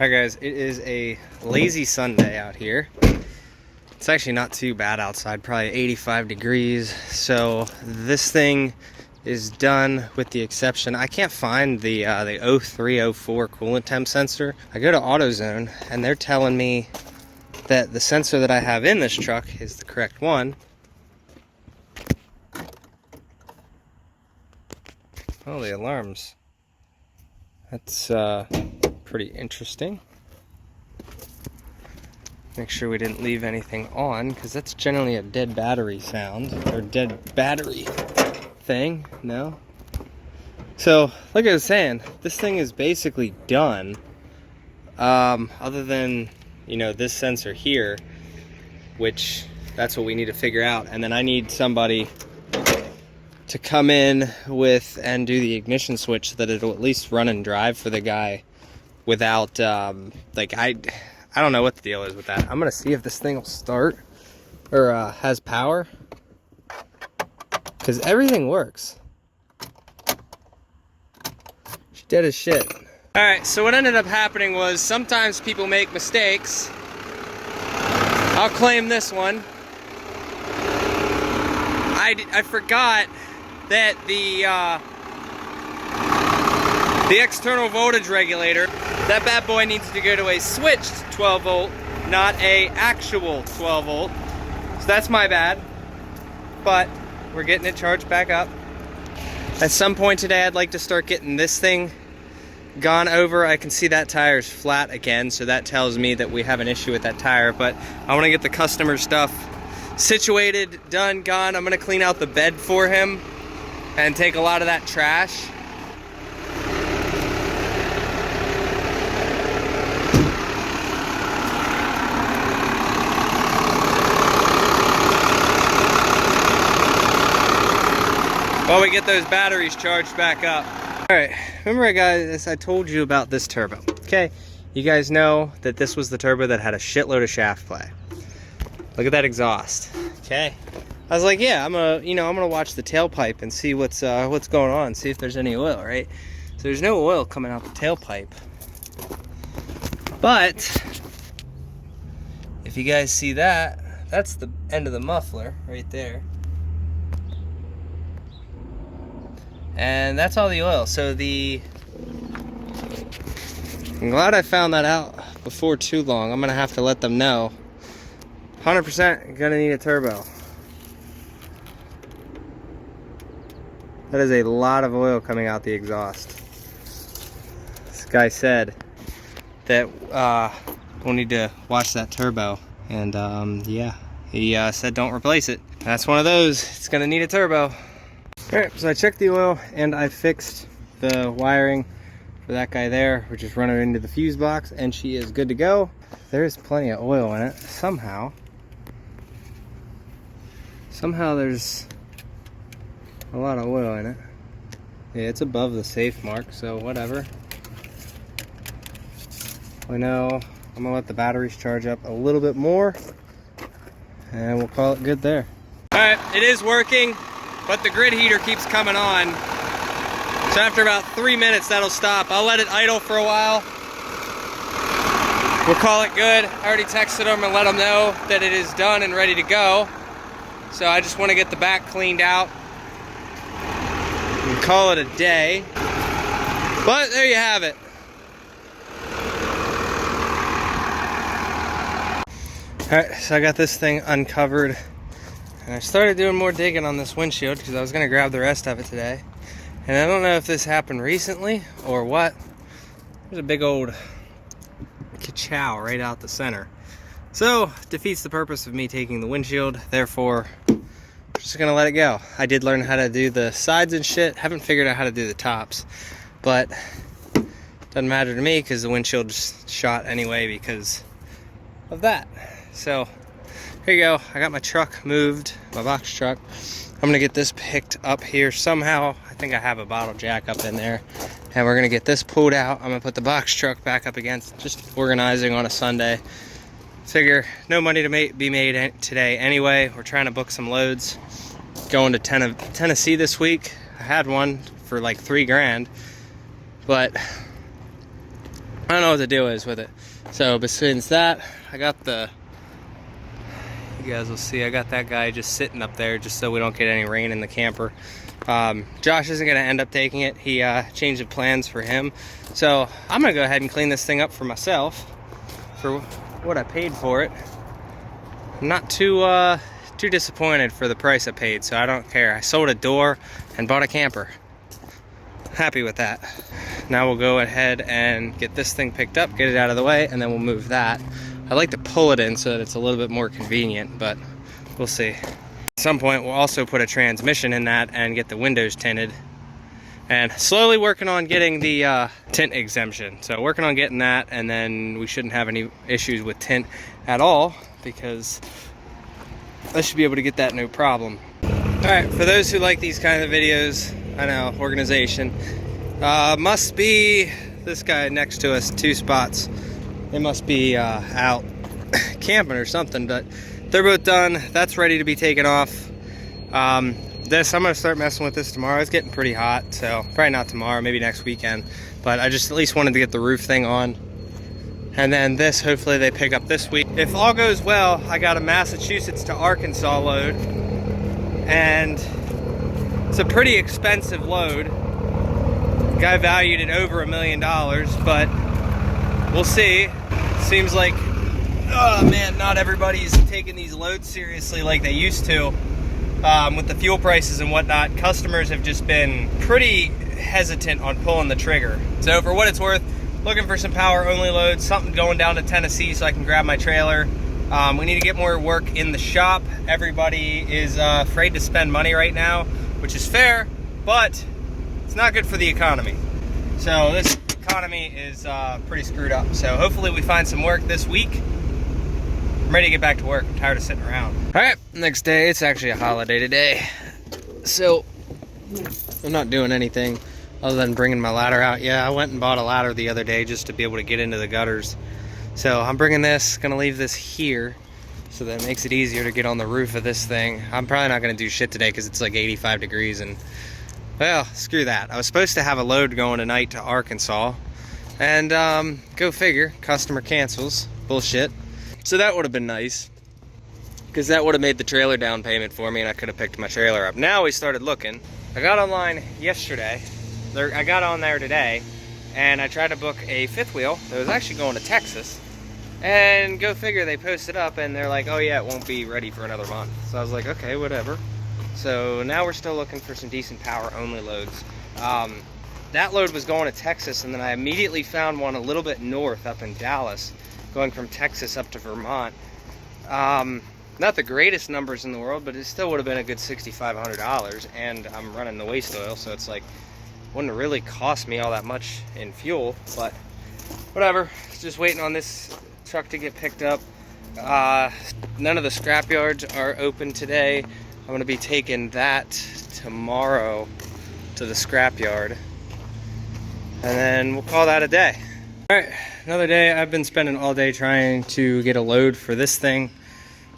Alright guys, it is a lazy Sunday out here. It's actually not too bad outside, probably 85 degrees. So this thing is done with the exception. I can't find the 0304 coolant temp sensor. I go to AutoZone and they're telling me that the sensor that I have in this truck is the correct one. Oh, the alarms. That's pretty interesting. Make sure we didn't leave anything on, because that's generally a dead battery sound, or dead battery thing. No? So, like I was saying, this thing is basically done. Other than, you know, this sensor here, which that's what we need to figure out. And then I need somebody to come in with and do the ignition switch so that it'll at least run and drive for the guy without, like, I don't know what the deal is with that. I'm gonna see if this thing will start or has power, because everything works. She's dead as shit. All right, so what ended up happening was sometimes people make mistakes. I'll claim this one. I forgot that the external voltage regulator, that bad boy needs to go to a switched 12 volt, not a actual 12 volt. So that's my bad, but we're getting it charged back up. At some point today, I'd like to start getting this thing gone over. I can see that tire's flat again, so that tells me that we have an issue with that tire, but I want to get the customer stuff situated, done, gone. I'm gonna clean out the bed for him and take a lot of that trash. While we get those batteries charged back up. All right, remember guys, I told you about this turbo, okay? You guys know that this was the turbo that had a shitload of shaft play. Look at that exhaust, okay? I was like, yeah, I'm gonna watch the tailpipe and see what's going on, see if there's any oil, right? So there's no oil coming out the tailpipe. But if you guys see that, that's the end of the muffler right there. And that's all the oil. So I'm glad I found that out before too long. I'm gonna have to let them know. 100% gonna need a turbo. That is a lot of oil coming out the exhaust. This guy said that we'll need to watch that turbo. And yeah, he said don't replace it. That's one of those, it's gonna need a turbo. Alright, so I checked the oil and I fixed the wiring for that guy there. We're just running into the fuse box and she is good to go. There's plenty of oil in it. Somehow there's a lot of oil in it. Yeah, it's above the safe mark, so whatever. I know I'm gonna let the batteries charge up a little bit more and we'll call it good there. Alright, it is working, but the grid heater keeps coming on. So after about 3 minutes, that'll stop. I'll let it idle for a while. We'll call it good. I already texted them and let them know that it is done and ready to go. So I just want to get the back cleaned out and call it a day. But there you have it. Alright, so I got this thing uncovered. And I started doing more digging on this windshield because I was going to grab the rest of it today. And I don't know if this happened recently or what. There's a big old ka-chow right out the center. So, defeats the purpose of me taking the windshield. Therefore, I'm just going to let it go. I did learn how to do the sides and shit. Haven't figured out how to do the tops. But, doesn't matter to me because the windshield just shot anyway because of that. So, here you go. I got my truck moved, my box truck. I'm gonna get this picked up here somehow. I think I have a bottle jack up in there. And we're gonna get this pulled out. I'm gonna put the box truck back up against, just organizing on a Sunday. Figure no money to be made today anyway. We're trying to book some loads. Going to Tennessee this week. I had one for like $3 grand. But I don't know what the deal is with it. So besides that, I got the, you guys will see, I got that guy just sitting up there just so we don't get any rain in the camper. Josh isn't gonna end up taking it. He changed the plans for him. So I'm gonna go ahead and clean this thing up for myself for what I paid for it. I'm not too disappointed for the price I paid, so I don't care. I sold a door and bought a camper. Happy with that. Now we'll go ahead and get this thing picked up, get it out of the way, and then we'll move that. I like to pull it in so that it's a little bit more convenient, but we'll see. At some point, we'll also put a transmission in that and get the windows tinted. And slowly working on getting the tint exemption. So working on getting that, and then we shouldn't have any issues with tint at all, because I should be able to get that no problem. Alright, for those who like these kind of videos, I know, organization. Must be this guy next to us, 2 spots. They must be out camping or something, but they're both done. That's ready to be taken off. I'm gonna start messing with this tomorrow. It's getting pretty hot, so probably not tomorrow, maybe next weekend. But I just at least wanted to get the roof thing on. And then this, hopefully they pick up this week. If all goes well, I got a Massachusetts to Arkansas load. And it's a pretty expensive load. The guy valued it over $1 million, but we'll see. Seems like, oh man, not everybody's taking these loads seriously like they used to. With the fuel prices and whatnot, customers have just been pretty hesitant on pulling the trigger. So for what it's worth, looking for some power only loads, something going down to Tennessee so I can grab my trailer. We need to get more work in the shop. Everybody is afraid to spend money right now, which is fair, but it's not good for the economy. So this economy is pretty screwed up. So hopefully we find some work this week. I'm ready to get back to work. I'm tired of sitting around. All right, next day. It's actually a holiday today. So I'm not doing anything other than bringing my ladder out. Yeah, I went and bought a ladder the other day just to be able to get into the gutters. So I'm bringing this, gonna leave this here so that it makes it easier to get on the roof of this thing. I'm probably not gonna do shit today because it's like 85 degrees and, well, screw that. I was supposed to have a load going tonight to Arkansas, and go figure, customer cancels. Bullshit. So that would have been nice, because that would have made the trailer down payment for me and I could have picked my trailer up. Now we started looking. I got online yesterday. I got on there today, and I tried to book a fifth wheel that was actually going to Texas. And go figure, they posted up and they're like, oh yeah, it won't be ready for another month. So I was like, okay, whatever. So now we're still looking for some decent power only loads. That load was going to Texas, and then I immediately found one a little bit north up in Dallas, going from Texas up to Vermont. Not the greatest numbers in the world, but it still would have been a good $6,500, and I'm running the waste oil, so it's like, wouldn't really cost me all that much in fuel, but whatever. Just waiting on this truck to get picked up. None of the scrap yards are open today. I'm going to be taking that tomorrow to the scrap yard, and then we'll call that a day. All right, another day. I've been spending all day trying to get a load for this thing.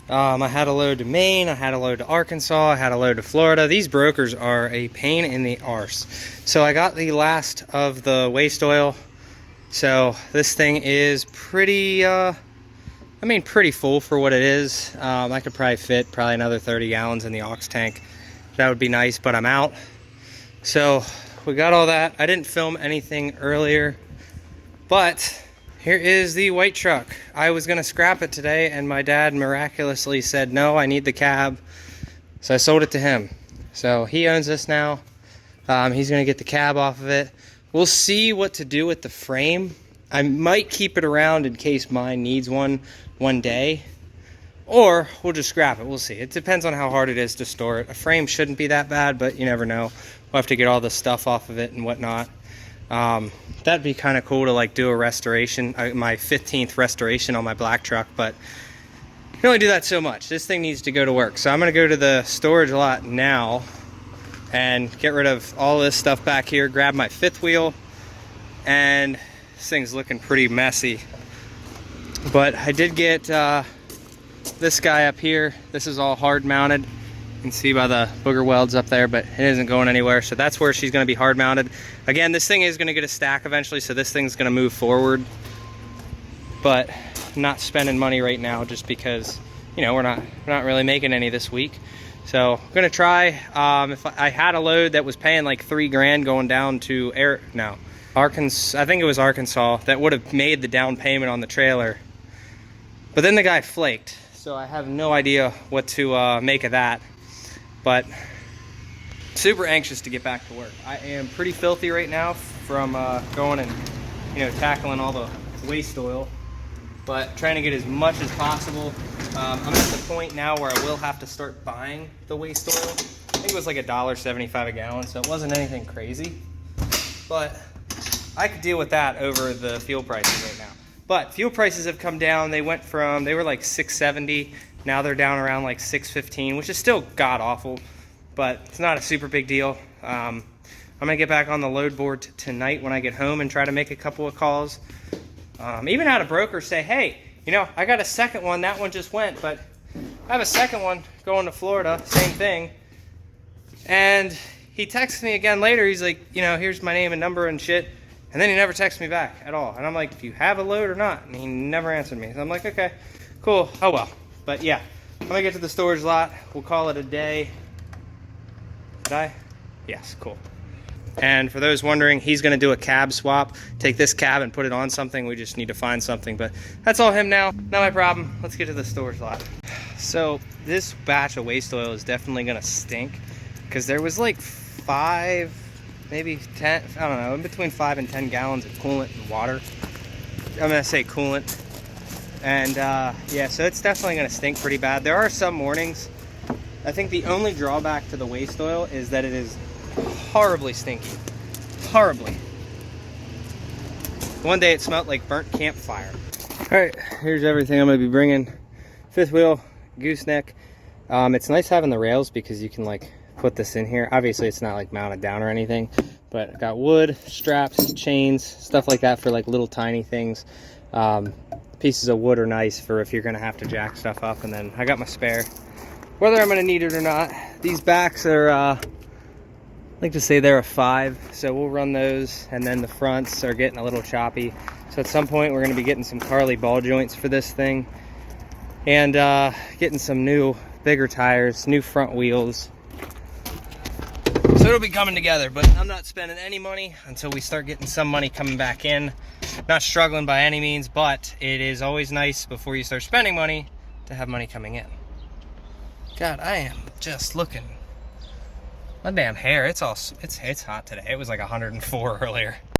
I had a load to Maine, I had a load to Arkansas, I had a load to Florida. These brokers are a pain in the arse. So I got the last of the waste oil. So this thing is pretty, pretty full for what it is. I could probably fit another 30 gallons in the aux tank. That would be nice, but I'm out. So we got all that. I didn't film anything earlier, but here is the white truck. I was gonna scrap it today, and my dad miraculously said, no, I need the cab. So I sold it to him. So he owns this now. He's gonna get the cab off of it. We'll see what to do with the frame. I might keep it around in case mine needs one day, or we'll just scrap it. We'll see. It depends on how hard it is to store it. A frame shouldn't be that bad, but you never know. We'll have to get all the stuff off of it and whatnot. That'd be kind of cool to like do a restoration, my 15th restoration on my black truck, but you can only do that so much. This thing needs to go to work. So I'm gonna go to the storage lot now and get rid of all this stuff back here, grab my fifth wheel, and this thing's looking pretty messy. But I did get this guy up here. This is all hard mounted. You can see by the booger welds up there, but it isn't going anywhere. So that's where she's gonna be hard mounted. Again, this thing is gonna get a stack eventually, so this thing's gonna move forward. but not spending money right now just because, you know, we're not really making any this week. So I'm gonna try. If I had a load that was paying like $3 grand going down to Arkansas, I think it was Arkansas, that would have made the down payment on the trailer. But then the guy flaked, so I have no idea what to make of that. But super anxious to get back to work. I am pretty filthy right now from going and, you know, tackling all the waste oil, but trying to get as much as possible. I'm at the point now where I will have to start buying the waste oil. I think it was like $1.75 a gallon, so it wasn't anything crazy, but I could deal with that over the fuel prices right now. But fuel prices have come down. They were like $6.70. Now they're down around like $6.15, which is still god awful, but it's not a super big deal. I'm gonna get back on the load board tonight when I get home and try to make a couple of calls. Even had a broker say, hey, you know, I got a second one. That one just went, but I have a second one going to Florida, same thing. And he texts me again later. He's like, you know, here's my name and number and shit. And then he never texts me back at all. And I'm like, do you have a load or not? And he never answered me. So I'm like, okay, cool. Oh well. But yeah, I'm gonna get to the storage lot. We'll call it a day. Did I? Yes, cool. And for those wondering, he's gonna do a cab swap. Take this cab and put it on something. We just need to find something, but that's all him now. Not my problem. Let's get to the storage lot. So this batch of waste oil is definitely gonna stink because there was like 5, maybe 10, I don't know, in between 5 and 10 gallons of coolant and water. I'm gonna say coolant. And yeah, so it's definitely gonna stink pretty bad. There are some mornings. I think the only drawback to the waste oil is that it is horribly stinky. Horribly. One day it smelled like burnt campfire. All right, here's everything I'm gonna be bringing. Fifth wheel, gooseneck. It's nice having the rails because you can like put this in here. Obviously it's not like mounted down or anything, but I got wood, straps, chains, stuff like that for like little tiny things. Pieces of wood are nice for if you're gonna have to jack stuff up. And then I got my spare, whether I'm gonna need it or not. These backs are, I like to say they're a 5, so we'll run those. And then the fronts are getting a little choppy. So at some point we're gonna be getting some Carlisle ball joints for this thing. And getting some new, bigger tires, new front wheels. So it'll be coming together, but I'm not spending any money until we start getting some money coming back in. Not struggling by any means, but it is always nice before you start spending money to have money coming in. God, I am just looking. My damn hair, it's hot today. It was like 104 earlier.